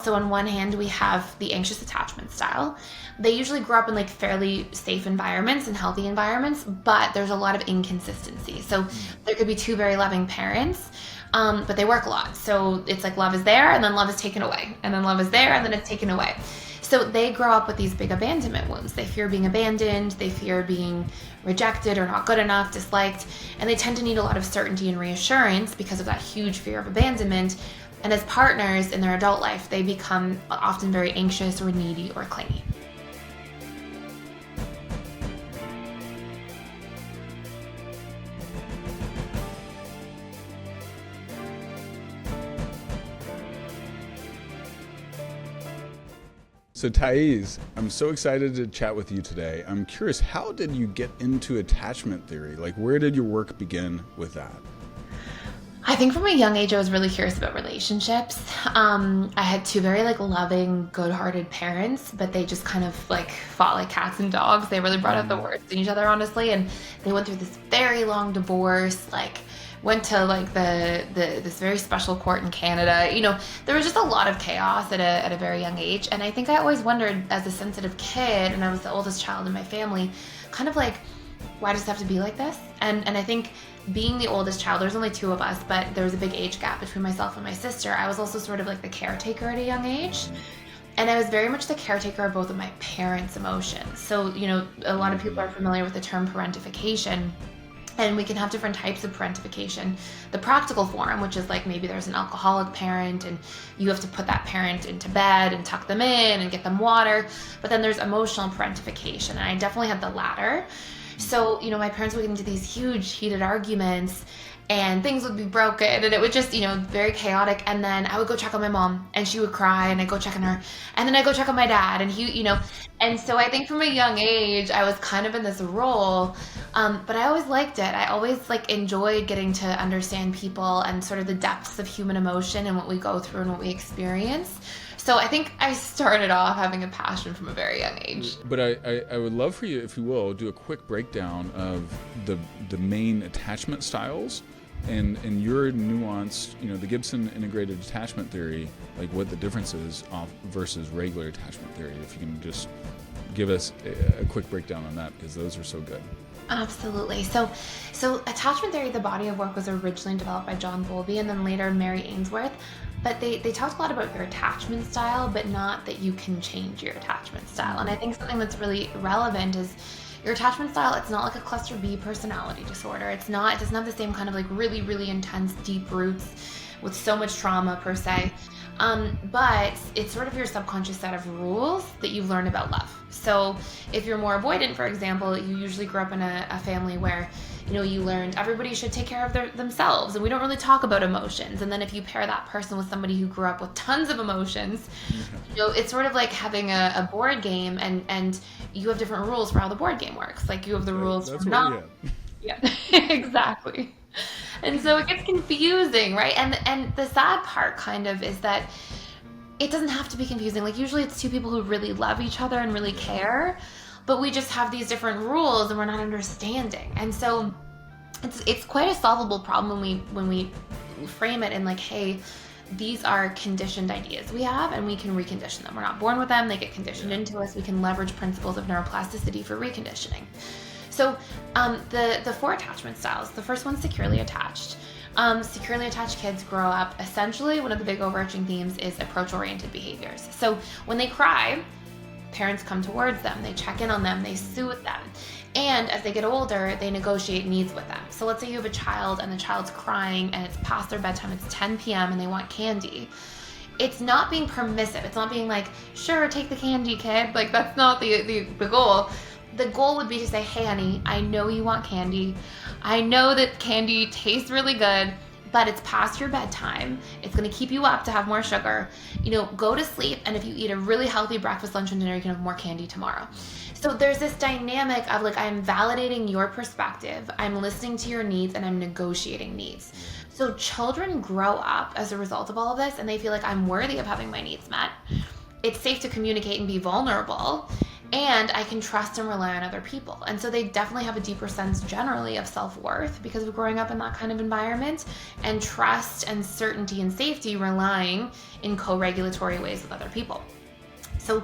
So on one hand, we have the anxious attachment style. They usually grow up in like fairly safe environments and healthy environments, but there's a lot of inconsistency. So there could be two very loving parents, but they work a lot. So it's like love is there and then love is taken away, and then love is there and then it's taken away. So they grow up with these big abandonment wounds. They fear being abandoned, they fear being rejected or not good enough, disliked, and they tend to need a lot of certainty and reassurance because of that huge fear of abandonment. And as partners in their adult life, they become often very anxious or needy or clingy. So Thais, I'm so excited to chat with you today. I'm curious, how did you get into attachment theory? Like, where did your work begin with that? I think from a young age, I was really curious about relationships. I had two very like loving, good-hearted parents, but they just kind of like fought like cats and dogs. They really brought out the worst in each other, honestly. And they went through this very long divorce, like went to like this very special court in Canada. You know, there was just a lot of chaos at a very young age. And I think I always wondered as a sensitive kid, and I was the oldest child in my family, kind of like, why does it have to be like this? And I think being the oldest child, there's only two of us, but there was a big age gap between myself and my sister. I was also sort of like the caretaker at a young age. And I was very much the caretaker of both of my parents' emotions. So, you know, a lot of people are familiar with the term parentification. And we can have different types of parentification. The practical form, which is like maybe there's an alcoholic parent and you have to put that parent into bed and tuck them in and get them water. But then there's emotional parentification. And I definitely had the latter. So, you know, my parents would get into these huge heated arguments and things would be broken and it would just, you know, very chaotic. And then I would go check on my mom and she would cry and I'd go check on her. And then I'd go check on my dad and he, you know, and so I think from a young age, I was kind of in this role. But I always liked it. I always like enjoyed getting to understand people and sort of the depths of human emotion and what we go through and what we experience. So I think I started off having a passion from a very young age. But I would love for you, if you will, do a quick breakdown of the main attachment styles and your nuanced, you know, the Gibson integrated attachment theory, like what the difference is versus regular attachment theory. If you can just give us a quick breakdown on that, because those are so good. Absolutely. So attachment theory, the body of work, was originally developed by John Bowlby and then later Mary Ainsworth. But they talked a lot about your attachment style, but not that you can change your attachment style. And I think something that's really relevant is your attachment style. It's not like a cluster B personality disorder. It doesn't have the same kind of like really, really intense, deep roots with so much trauma per se. But it's sort of your subconscious set of rules that you've learned about love. So if you're more avoidant, for example, you usually grew up in a family where, you know, you learned everybody should take care of themselves and we don't really talk about emotions. And then if you pair that person with somebody who grew up with tons of emotions, you know, it's sort of like having a board game and you have different rules for how the board game works. Like you have the rules for not. Yeah, exactly. And so it gets confusing, right? And the sad part kind of is that it doesn't have to be confusing. Like usually it's two people who really love each other and really care, but we just have these different rules and we're not understanding. And so it's quite a solvable problem when we frame it in like, hey, these are conditioned ideas we have and we can recondition them. We're not born with them, they get conditioned into us. We can leverage principles of neuroplasticity for reconditioning. So the four attachment styles, the first one's securely attached. Securely attached kids grow up, essentially one of the big overarching themes is approach-oriented behaviors. So when they cry, parents come towards them, they check in on them, they soothe them. And as they get older, they negotiate needs with them. So let's say you have a child and the child's crying and it's past their bedtime, it's 10 p.m. and they want candy. It's not being permissive. It's not being like, sure, take the candy, kid. Like that's not the goal. The goal would be to say, hey, honey, I know you want candy. I know that candy tastes really good, but it's past your bedtime. It's going to keep you up to have more sugar. You know, go to sleep. And if you eat a really healthy breakfast, lunch, and dinner, you can have more candy tomorrow. So there's this dynamic of like, I'm validating your perspective. I'm listening to your needs and I'm negotiating needs. So children grow up as a result of all of this and they feel like I'm worthy of having my needs met. It's safe to communicate and be vulnerable. and I can trust and rely on other people. And so they definitely have a deeper sense generally of self-worth because of growing up in that kind of environment, and trust and certainty and safety relying in co-regulatory ways with other people. So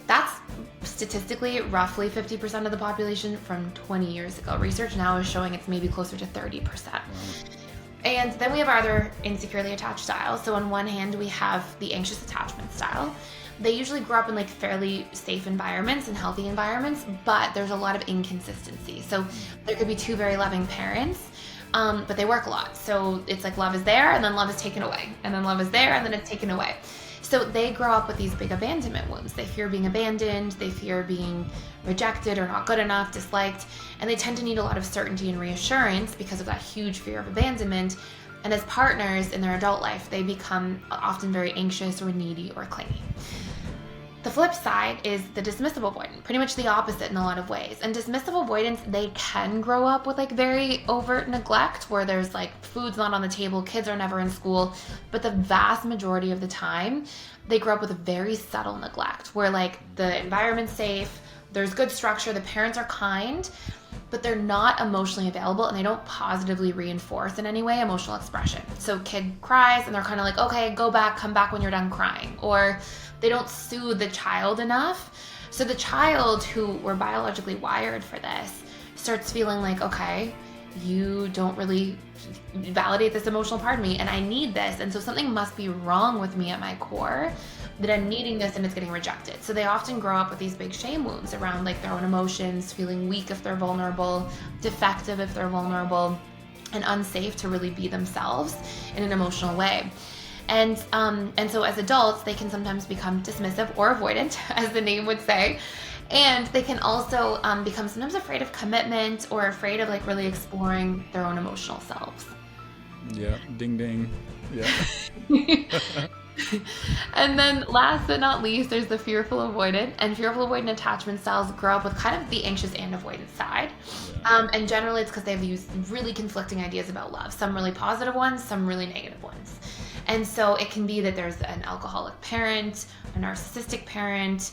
that's statistically roughly 50% of the population from 20 years ago. Research now is showing it's maybe closer to 30%. And then we have our other insecurely attached styles. So on one hand, we have the anxious attachment style. They usually grow up in like fairly safe environments and healthy environments, but there's a lot of inconsistency. So there could be two very loving parents, but they work a lot. So it's like love is there and then love is taken away, and then love is there and then it's taken away. So they grow up with these big abandonment wounds. They fear being abandoned, they fear being rejected or not good enough, disliked, and they tend to need a lot of certainty and reassurance because of that huge fear of abandonment. And as partners in their adult life, they become often very anxious or needy or clingy. The flip side is the dismissive avoidant, pretty much the opposite in a lot of ways. And dismissive avoidants, they can grow up with like very overt neglect where there's like food's not on the table, kids are never in school, but the vast majority of the time, they grow up with a very subtle neglect where like the environment's safe, there's good structure, the parents are kind, but they're not emotionally available and they don't positively reinforce in any way emotional expression. So kid cries and they're kind of like, okay, go back, come back when you're done crying. Or they don't soothe the child enough. So the child, who were biologically wired for this, starts feeling like, okay, you don't really validate this emotional part of me and I need this. And so something must be wrong with me at my core that I'm needing this and it's getting rejected. So they often grow up with these big shame wounds around like their own emotions, feeling weak if they're vulnerable, defective if they're vulnerable, and unsafe to really be themselves in an emotional way. And so as adults, they can sometimes become dismissive or avoidant, as the name would say. And they can also become sometimes afraid of commitment or afraid of like really exploring their own emotional selves. Yeah, ding ding. Yeah. And then last but not least, there's the fearful avoidant. And fearful avoidant attachment styles grow up with kind of the anxious and avoidant side. And generally it's because they have these really conflicting ideas about love. Some really positive ones, some really negative ones. And so it can be that there's an alcoholic parent, a narcissistic parent,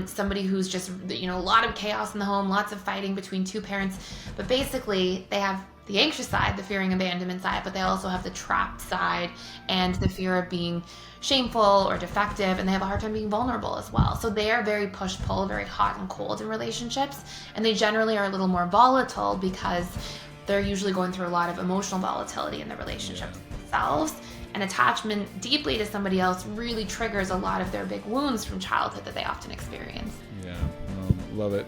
somebody who's just, a lot of chaos in the home, lots of fighting between two parents. But basically they have the anxious side, the fearing abandonment side, but they also have the trapped side and the fear of being shameful or defective, and they have a hard time being vulnerable as well. So they are very push-pull, very hot and cold in relationships, and they generally are a little more volatile because they're usually going through a lot of emotional volatility in the relationships themselves. And attachment deeply to somebody else really triggers a lot of their big wounds from childhood that they often experience. Yeah, love it.